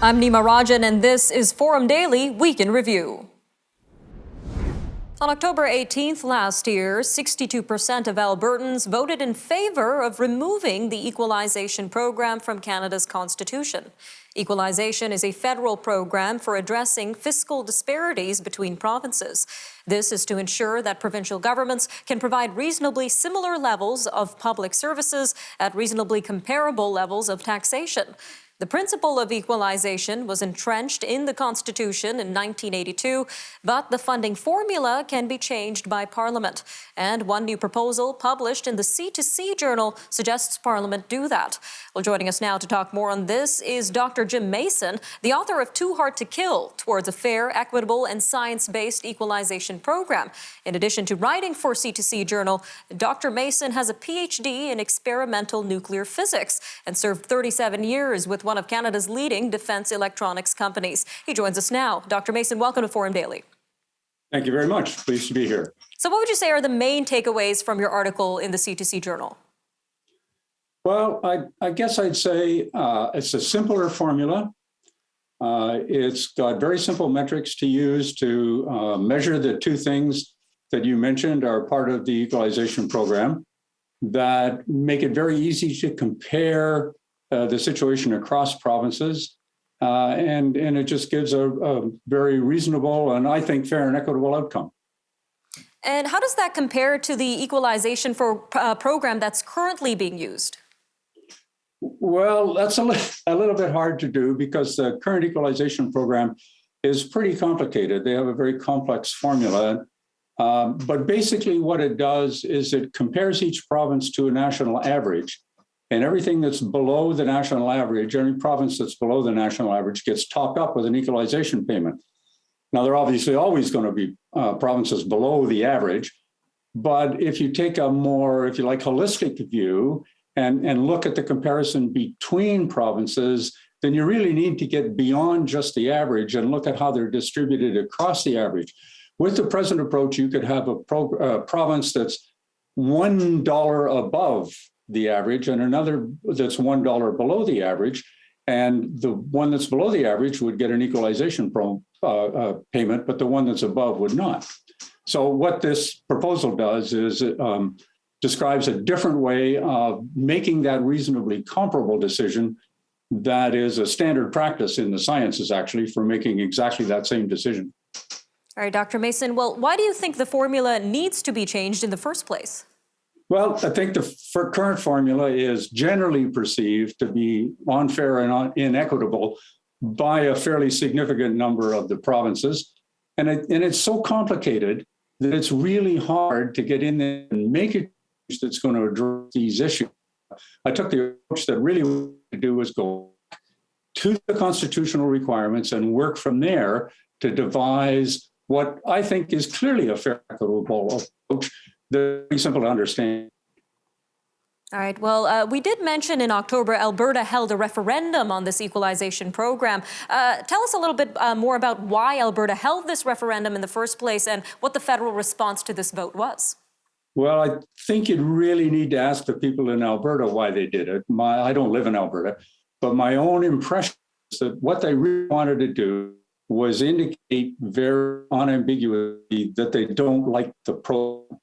I'm Nima Rajan, and this is Forum Daily Week in Review. On October 18th last year, 62% of Albertans voted in favor of removing the equalization program from Canada's constitution. Equalization is a federal program for addressing fiscal disparities between provinces. This is to ensure that provincial governments can provide reasonably similar levels of public services at reasonably comparable levels of taxation. The principle of equalization was entrenched in the Constitution in 1982, but the funding formula can be changed by Parliament. And one new proposal published in the C2C Journal suggests Parliament do that. Well, joining us now to talk more on this is Dr. Jim Mason, the author of Too Hard to Kill: Towards a Fair, Equitable and Science-Based Equalization Program. In addition to writing for C2C Journal, Dr. Mason has a PhD in experimental nuclear physics and served 37 years with one of Canada's leading defense electronics companies. He joins us now. Dr. Mason, welcome to Forum Daily. Thank you very much. Pleased to be here. So what would you say are the main takeaways from your article in the C2C Journal? Well, I guess I'd say it's a simpler formula. It's got very simple metrics to use to measure the two things that you mentioned are part of the equalization program that make it very easy to compare the situation across provinces, and it just gives a very reasonable and I think fair and equitable outcome. And how does that compare to the equalization program that's currently being used? Well, that's a little bit hard to do because the current equalization program is pretty complicated. They have a very complex formula. But basically what it does is it compares each province to a national average. And everything that's below the national average, any province that's below the national average gets topped up with an equalization payment. Now, there are obviously always going to be provinces below the average. But if you take a more, if you like, holistic view and look at the comparison between provinces, then you really need to get beyond just the average and look at how they're distributed across the average. With the present approach, you could have a province that's $1 above the average and another that's $1 below the average. And the one that's below the average would get an equalization payment, but the one that's above would not. So what this proposal does is it describes a different way of making that reasonably comparable decision that is a standard practice in the sciences, actually, for making exactly that same decision. All right, Dr. Mason, well, why do you think the formula needs to be changed in the first place? Well, I think the current formula is generally perceived to be unfair and inequitable by a fairly significant number of the provinces. And it's so complicated that it's really hard to get in there and make a change that's going to address these issues. I took the approach that really what to do was go to the constitutional requirements and work from there to devise what I think is clearly a fair, equitable approach. They're very simple to understand. All right. Well, we did mention in October, Alberta held a referendum on this equalization program. Tell us a little bit more about why Alberta held this referendum in the first place and what the federal response to this vote was. Well, I think you'd really need to ask the people in Alberta why they did it. I don't live in Alberta, but my own impression is that what they really wanted to do was indicate very unambiguously that they don't like the program.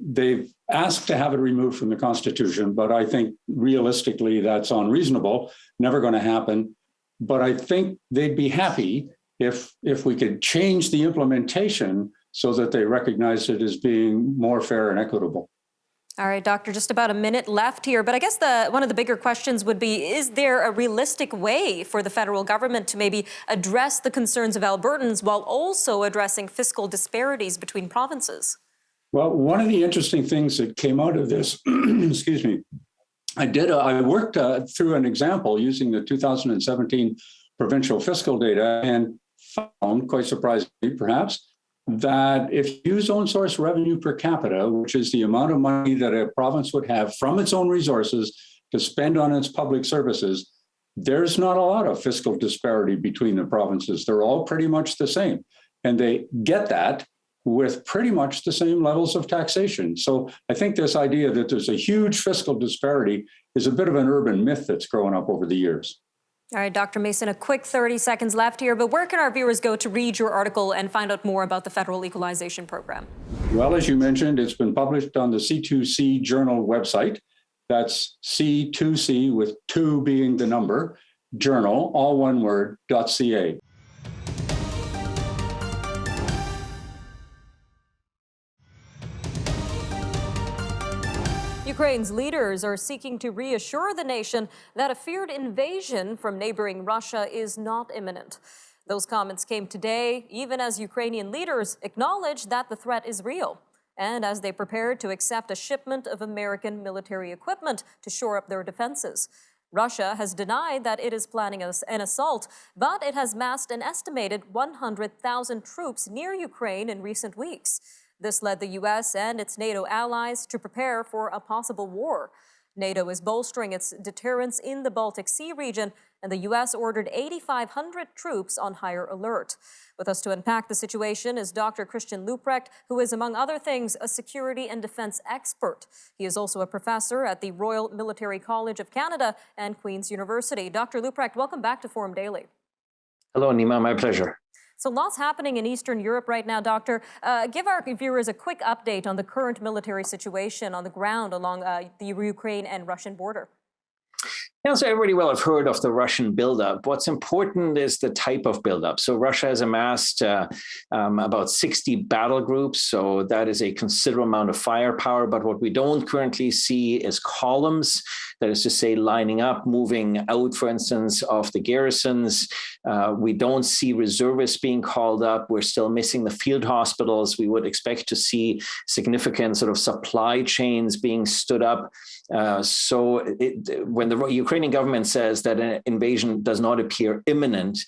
They've asked to have it removed from the Constitution, but I think realistically that's unreasonable, never going to happen. But I think they'd be happy if we could change the implementation so that they recognize it as being more fair and equitable. All right, Doctor, just about a minute left here, but I guess one of the bigger questions would be, is there a realistic way for the federal government to maybe address the concerns of Albertans while also addressing fiscal disparities between provinces? Well, one of the interesting things that came out of this, excuse me, I worked through an example using the 2017 provincial fiscal data and found, quite surprisingly perhaps, that if you use own source revenue per capita, which is the amount of money that a province would have from its own resources to spend on its public services, there's not a lot of fiscal disparity between the provinces. They're all pretty much the same. And they get that with pretty much the same levels of taxation. So I think this idea that there's a huge fiscal disparity is a bit of an urban myth that's grown up over the years. All right, Dr. Mason, a quick 30 seconds left here, but where can our viewers go to read your article and find out more about the federal equalization program? Well, as you mentioned, it's been published on the C2C Journal website. That's C2C with 2 being the number, journal, all one word, .ca. Ukraine's leaders are seeking to reassure the nation that a feared invasion from neighboring Russia is not imminent. Those comments came today, even as Ukrainian leaders acknowledge that the threat is real, and as they prepare to accept a shipment of American military equipment to shore up their defenses. Russia has denied that it is planning an assault, but it has massed an estimated 100,000 troops near Ukraine in recent weeks. This led the U.S. and its NATO allies to prepare for a possible war. NATO is bolstering its deterrence in the Baltic Sea region, and the U.S. ordered 8,500 troops on higher alert. With us to unpack the situation is Dr. Christian Leuprecht, who is, among other things, a security and defense expert. He is also a professor at the Royal Military College of Canada and Queen's University. Dr. Leuprecht, welcome back to Forum Daily. Hello, Nima. My pleasure. So lots happening in Eastern Europe right now, Doctor. Give our viewers a quick update on the current military situation on the ground along the Ukraine and Russian border. Yeah, so everybody will have heard of the Russian buildup. What's important is the type of buildup. So Russia has amassed about 60 battle groups. So that is a considerable amount of firepower. But what we don't currently see is columns. That is to say, lining up, moving out, for instance, of the garrisons. We don't see reservists being called up. We're still missing the field hospitals. We would expect to see significant sort of supply chains being stood up. When the Ukrainian government says that an invasion does not appear imminent,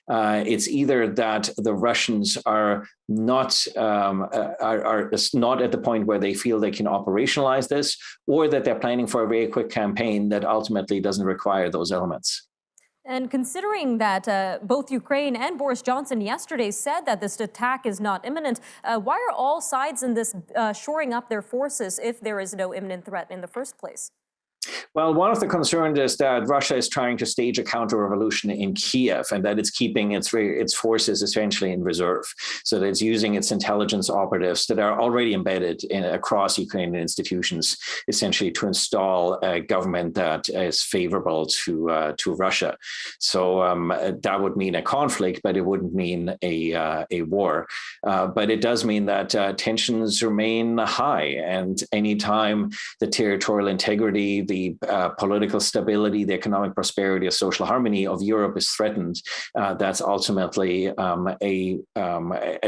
it's either that the Russians are not at the point where they feel they can operationalize this, or that they're planning for a very quick campaign that ultimately doesn't require those elements. And considering that both Ukraine and Boris Johnson yesterday said that this attack is not imminent, why are all sides in this shoring up their forces if there is no imminent threat in the first place? Well, one of the concerns is that Russia is trying to stage a counter-revolution in Kiev, and that it's keeping its forces essentially in reserve. So that it's using its intelligence operatives that are already embedded across Ukrainian institutions, essentially to install a government that is favorable to Russia. So that would mean a conflict, but it wouldn't mean a war. But it does mean that tensions remain high, and anytime the territorial integrity, the political stability, the economic prosperity, or social harmony of Europe is threatened, that's ultimately a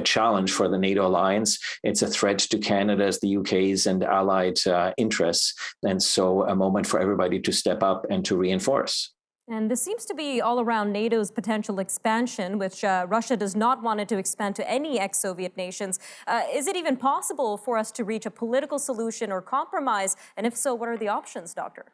challenge for the NATO alliance. It's a threat to Canada's, the UK's, and allied interests, and so a moment for everybody to step up and to reinforce. And this seems to be all around NATO's potential expansion, which Russia does not want it to expand to any ex-Soviet nations. Is it even possible for us to reach a political solution or compromise? And if so, what are the options, Doctor?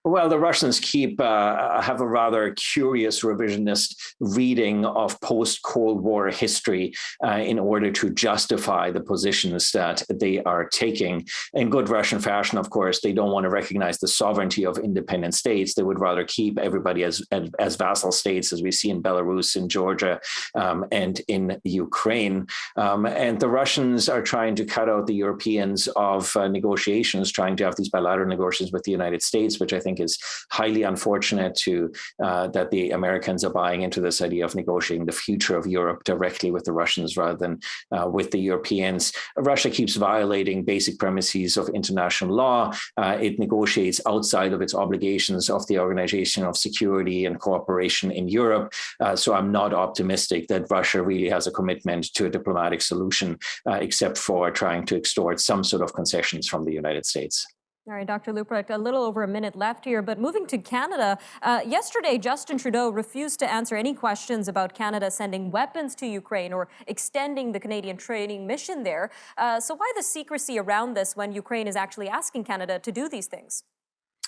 Well, the Russians have a rather curious revisionist reading of post-Cold War history in order to justify the positions that they are taking. In good Russian fashion, of course, they don't want to recognize the sovereignty of independent states. They would rather keep everybody as vassal states, as we see in Belarus, in Georgia, and in Ukraine. And the Russians are trying to cut out the Europeans of negotiations, trying to have these bilateral negotiations with the United States, which I think is highly unfortunate that the Americans are buying into this idea of negotiating the future of Europe directly with the Russians rather than with the Europeans. Russia keeps violating basic premises of international law. It negotiates outside of its obligations of the Organization of Security and Cooperation in Europe. So I'm not optimistic that Russia really has a commitment to a diplomatic solution, except for trying to extort some sort of concessions from the United States. All right, Dr. Leuprecht, a little over a minute left here, but moving to Canada, yesterday Justin Trudeau refused to answer any questions about Canada sending weapons to Ukraine or extending the Canadian training mission there. So why the secrecy around this when Ukraine is actually asking Canada to do these things?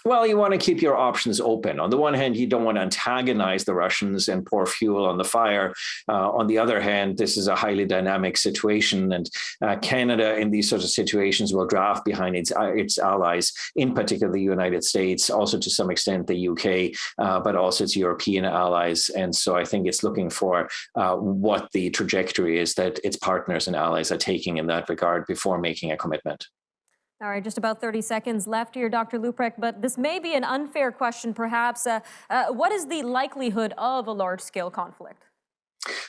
Well, you want to keep your options open. On the one hand, you don't want to antagonize the Russians and pour fuel on the fire. On the other hand, this is a highly dynamic situation, and Canada in these sorts of situations will draft behind its allies, in particular the United States, also to some extent the UK, but also its European allies. And so I think it's looking for what the trajectory is that its partners and allies are taking in that regard before making a commitment. All right, just about 30 seconds left here, Dr. Luprecht, but this may be an unfair question, perhaps. What is the likelihood of a large-scale conflict?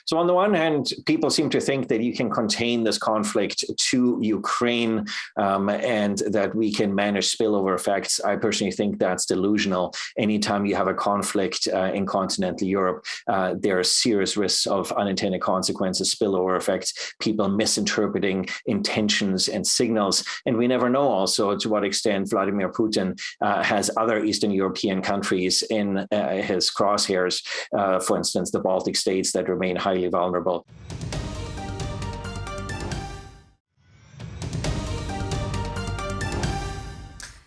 So on the one hand, people seem to think that you can contain this conflict to Ukraine and that we can manage spillover effects. I personally think that's delusional. Anytime you have a conflict in continental Europe, there are serious risks of unintended consequences, spillover effects, people misinterpreting intentions and signals. And we never know also to what extent Vladimir Putin has other Eastern European countries in his crosshairs, for instance, the Baltic states that remain highly vulnerable.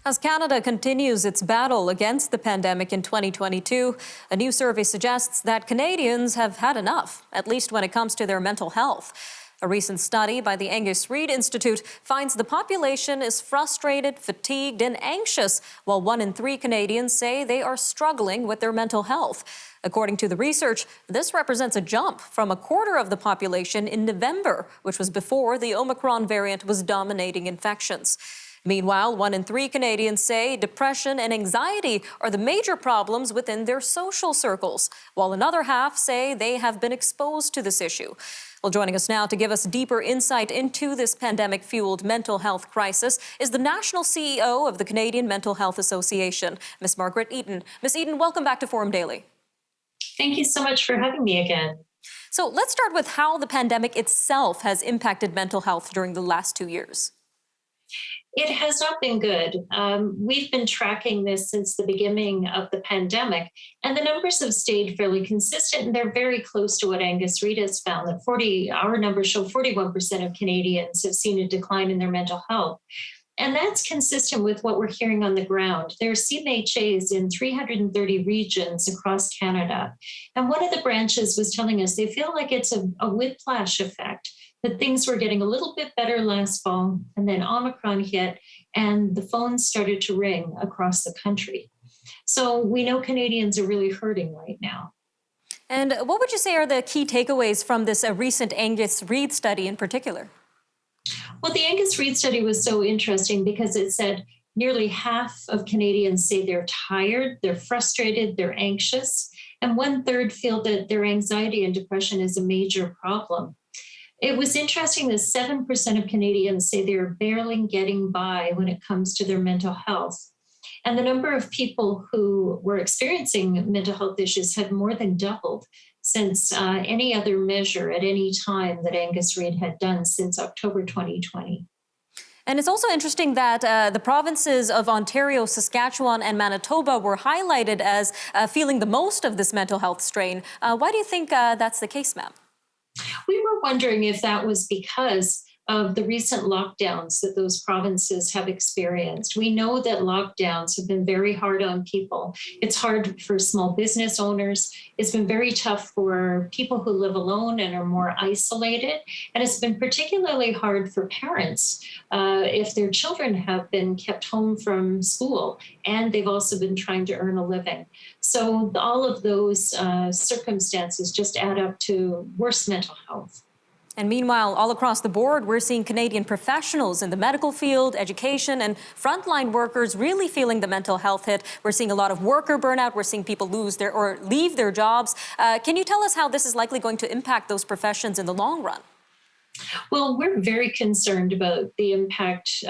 As Canada continues its battle against the pandemic in 2022, a new survey suggests that Canadians have had enough, at least when it comes to their mental health. A recent study by the Angus Reid Institute finds the population is frustrated, fatigued, and anxious, while 1 in 3 Canadians say they are struggling with their mental health. According to the research, this represents a jump from a quarter of the population in November, which was before the Omicron variant was dominating infections. Meanwhile, 1 in 3 Canadians say depression and anxiety are the major problems within their social circles, while another half say they have been exposed to this issue. Well, joining us now to give us deeper insight into this pandemic-fueled mental health crisis is the National CEO of the Canadian Mental Health Association, Ms. Margaret Eaton. Ms. Eaton, welcome back to Forum Daily. Thank you so much for having me again. So let's start with how the pandemic itself has impacted mental health during the last 2 years. It has not been good. We've been tracking this since the beginning of the pandemic, and the numbers have stayed fairly consistent, and they're very close to what Angus Reid has found, that our numbers show 41% of Canadians have seen a decline in their mental health. And that's consistent with what we're hearing on the ground. There are CMHAs in 330 regions across Canada. And one of the branches was telling us they feel like it's a whiplash effect, that things were getting a little bit better last fall, and then Omicron hit, and the phones started to ring across the country. So we know Canadians are really hurting right now. And what would you say are the key takeaways from this recent Angus Reid study in particular? Well, the Angus Reid study was so interesting because it said nearly half of Canadians say they're tired, they're frustrated, they're anxious, and 1/3 feel that their anxiety and depression is a major problem. It was interesting that 7% of Canadians say they're barely getting by when it comes to their mental health. And the number of people who were experiencing mental health issues had more than doubled since any other measure at any time that Angus Reid had done since October 2020. And it's also interesting that the provinces of Ontario, Saskatchewan, and Manitoba were highlighted as feeling the most of this mental health strain. Why do you think that's the case, ma'am? We were wondering if that was because of the recent lockdowns that those provinces have experienced. We know that lockdowns have been very hard on people. It's hard for small business owners. It's been very tough for people who live alone and are more isolated. And it's been particularly hard for parents if their children have been kept home from school and they've also been trying to earn a living. So all of those circumstances just add up to worse mental health. And meanwhile, all across the board, we're seeing Canadian professionals in the medical field, education, and frontline workers really feeling the mental health hit. We're seeing a lot of worker burnout. We're seeing people leave their jobs. Can you tell us how this is likely going to impact those professions in the long run? Well, we're very concerned about the impact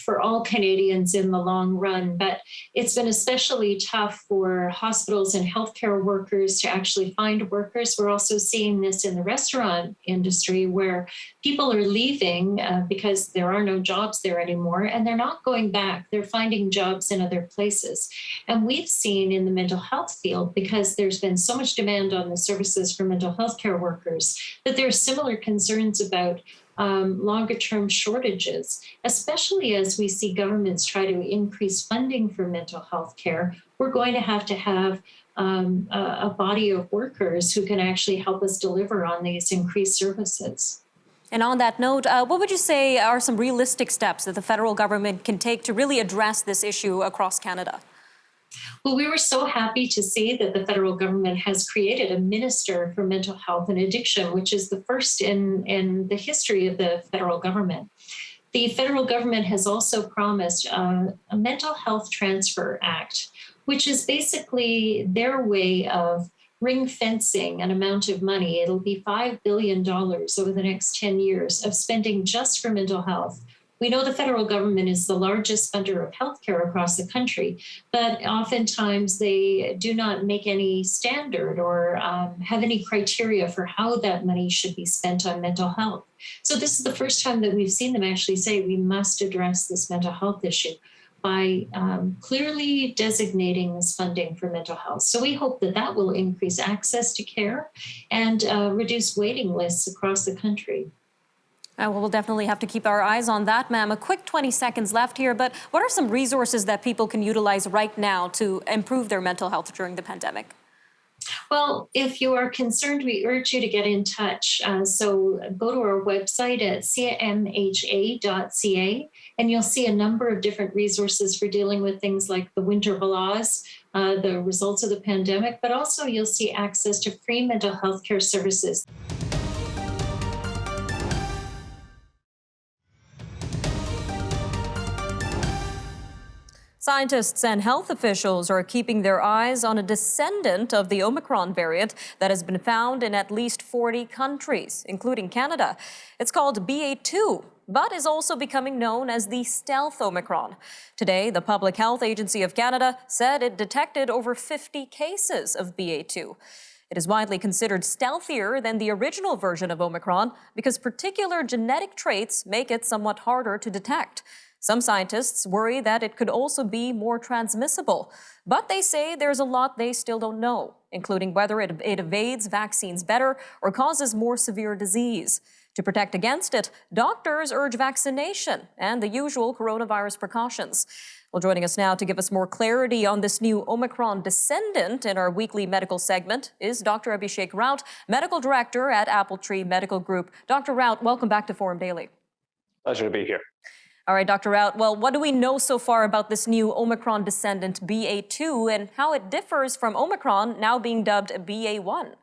for all Canadians in the long run, but it's been especially tough for hospitals and healthcare workers to actually find workers. We're also seeing this in the restaurant industry where people are leaving because there are no jobs there anymore, and they're not going back. They're finding jobs in other places. And we've seen in the mental health field, because there's been so much demand on the services for mental health care workers, that there's similar concerns about longer term shortages, especially as we see governments try to increase funding for mental health care. We're going to have a body of workers who can actually help us deliver on these increased services. And on that note, what would you say are some realistic steps that the federal government can take to really address this issue across Canada? Well, we were so happy to see that the federal government has created a minister for mental health and addiction, which is the first in the history of the federal government. The federal government has also promised a Mental Health Transfer Act, which is basically their way of ring fencing an amount of money. It'll be $5 billion over the next 10 years of spending just for mental health. We know the federal government is the largest funder of healthcare across the country, but oftentimes they do not make any standard or have any criteria for how that money should be spent on mental health. So this is the first time that we've seen them actually say we must address this mental health issue by clearly designating this funding for mental health. So we hope that that will increase access to care and reduce waiting lists across the country. Well, we'll definitely have to keep our eyes on that, ma'am. A quick 20 seconds left here, but what are some resources that people can utilize right now to improve their mental health during the pandemic? Well, if you are concerned, we urge you to get in touch. So go to our website at cmha.ca, and you'll see a number of different resources for dealing with things like the winter laws, the results of the pandemic, but also you'll see access to free mental health care services. Scientists and health officials are keeping their eyes on a descendant of the Omicron variant that has been found in at least 40 countries, including Canada. It's called BA.2, but is also becoming known as the stealth Omicron. Today, the Public Health Agency of Canada said it detected over 50 cases of BA.2. It is widely considered stealthier than the original version of Omicron because particular genetic traits make it somewhat harder to detect. Some scientists worry that it could also be more transmissible, but they say there's a lot they still don't know, including whether it evades vaccines better or causes more severe disease. To protect against it, doctors urge vaccination and the usual coronavirus precautions. Well, joining us now to give us more clarity on this new Omicron descendant in our weekly medical segment is Dr. Abhishek Raut, Medical Director at Appletree Medical Group. Dr. Raut, welcome back to Forum Daily. Pleasure to be here. All right, Dr. Raut, well, what do we know so far about this new Omicron descendant BA.2 and how it differs from Omicron, now being dubbed BA.1?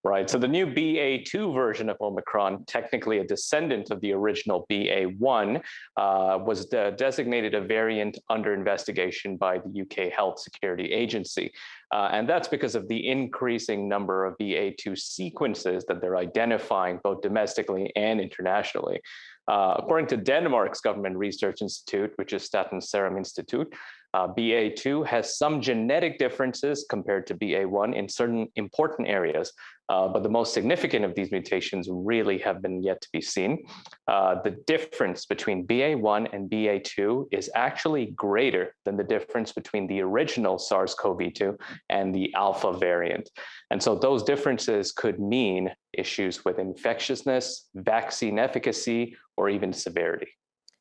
Right, so the new BA.2 version of Omicron, technically a descendant of the original BA.1, was designated a variant under investigation by the UK Health Security Agency. And that's because of the increasing number of BA.2 sequences that they're identifying both domestically and internationally. According to Denmark's Government Research Institute, which is Statens Serum Institute, BA.2 has some genetic differences compared to BA.1 in certain important areas, but the most significant of these mutations really have been yet to be seen. The difference between BA.1 and BA.2 is actually greater than the difference between the original SARS-CoV-2 and the Alpha variant. And so those differences could mean issues with infectiousness, vaccine efficacy, or even severity.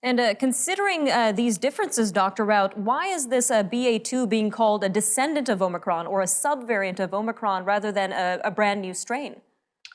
And considering these differences, Dr. Raut, why is this BA.2 being called a descendant of Omicron or a subvariant of Omicron rather than a brand new strain?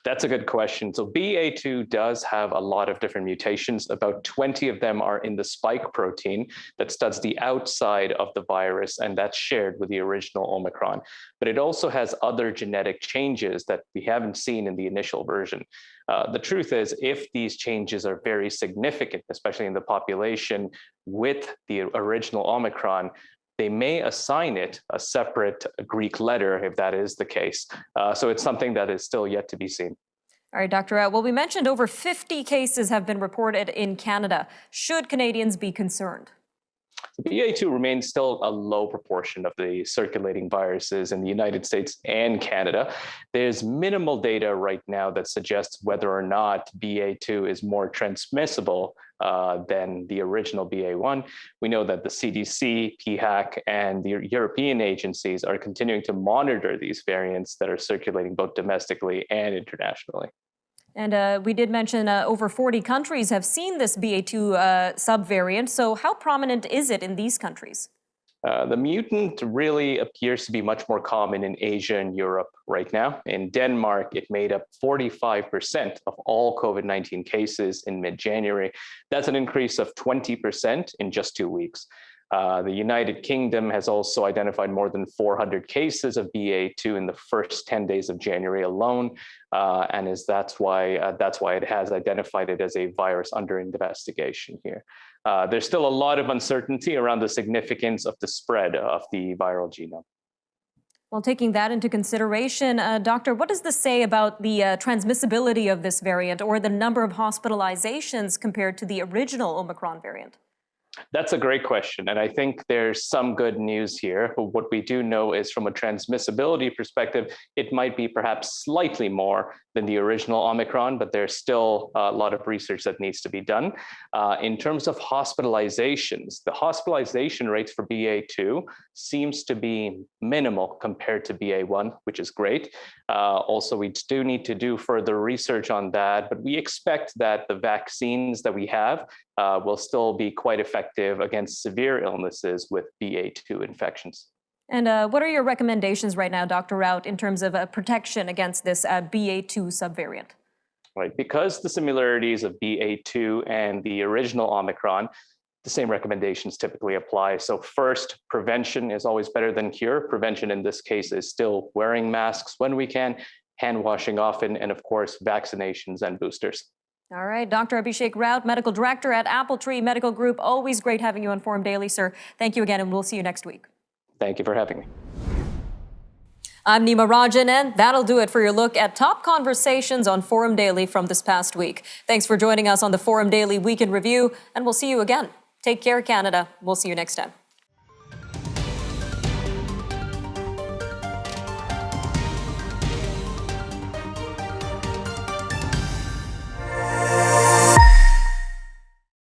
That's a good question. So BA.2 does have a lot of different mutations. About 20 of them are in the spike protein that studs the outside of the virus, and that's shared with the original Omicron. But it also has other genetic changes that we haven't seen in the initial version. The truth is, if these changes are very significant, especially in the population with the original Omicron, they may assign it a separate Greek letter if that is the case. So it's something that is still yet to be seen. All right, Dr. Raut. Well, we mentioned over 50 cases have been reported in Canada. Should Canadians be concerned? BA.2 remains still a low proportion of the circulating viruses in the United States and Canada. There's minimal data right now that suggests whether or not BA.2 is more transmissible than the original BA.1. We know that the CDC, PHAC, and the European agencies are continuing to monitor these variants that are circulating both domestically and internationally. And we did mention over 40 countries have seen this BA2 subvariant. So how prominent is it in these countries? The mutant really appears to be much more common in Asia and Europe right now. In Denmark, it made up 45% of all COVID-19 cases in mid-January. That's an increase of 20% in just 2 weeks. The United Kingdom has also identified more than 400 cases of BA2 in the first 10 days of January alone, and that's why it has identified it as a virus under investigation here. There's still a lot of uncertainty around the significance of the spread of the viral genome. Well, taking that into consideration, Doctor, what does this say about the transmissibility of this variant or the number of hospitalizations compared to the original Omicron variant? That's a great question. And I think there's some good news here. But what we do know is from a transmissibility perspective, it might be perhaps slightly more than the original Omicron, but there's still a lot of research that needs to be done. In terms of hospitalizations, the hospitalization rates for BA2 seems to be minimal compared to BA1, which is great. Also, we do need to do further research on that, but we expect that the vaccines that we have will still be quite effective against severe illnesses with BA2 infections. And what are your recommendations right now, Dr. Rout, in terms of protection against this BA2 subvariant? Right, because the similarities of BA2 and the original Omicron, the same recommendations typically apply. So first, prevention is always better than cure. Prevention in this case is still wearing masks when we can, hand washing often, and of course, vaccinations and boosters. All right, Dr. Abhishek Rout, Medical Director at Appletree Medical Group. Always great having you on Forum Daily, sir. Thank you again, and we'll see you next week. Thank you for having me. I'm Nima Rajan, and that'll do it for your look at top conversations on Forum Daily from this past week. Thanks for joining us on the Forum Daily Week in Review, and we'll see you again. Take care, Canada. We'll see you next time.